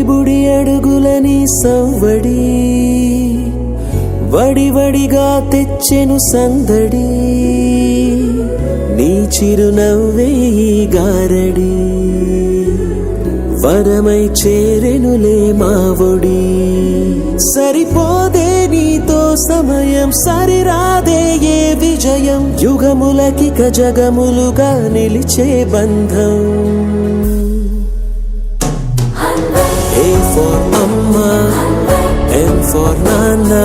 బుడి అడుగులని సవ్వడి వడివడిగా తెచ్చెను సందడి నీ చిరునవ్వే ఈ గారడి వరమై చేరెనులే మావొడి సరిపోదే నీతో సమయం సరిరాదే ఏ విజయం యుగములకిక జగములుగా నిలిచే బంధం A for Amma, N for Nana,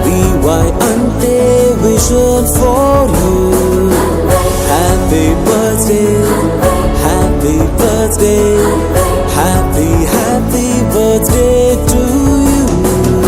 VY ante vision for you. Happy birthday, happy birthday, happy birthday to you.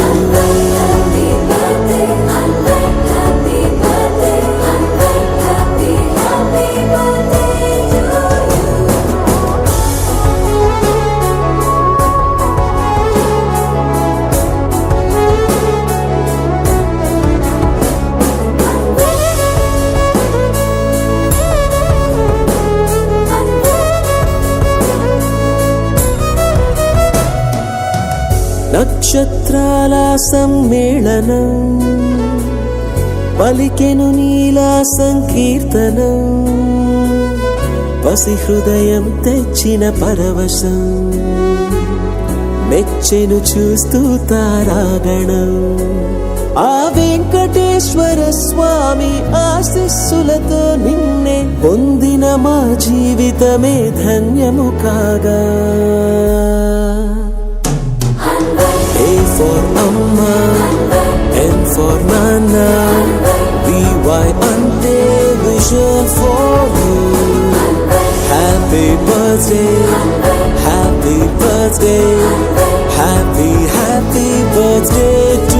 నక్షత్రాల సమ్మేళనం పలికెను నీలా సంకీర్తనం పసి హృదయం తెచ్చిన పరవశం మెచ్చెను చూస్తూ తారాగణం ఆ వెంకటేశ్వర స్వామి ఆశీస్సులతో నిన్నే పొందిన మా జీవితమే ధన్యము కాగా A for Amma, N for Nana, VY ante vision for you. Happy birthday, happy birthday, happy birthday to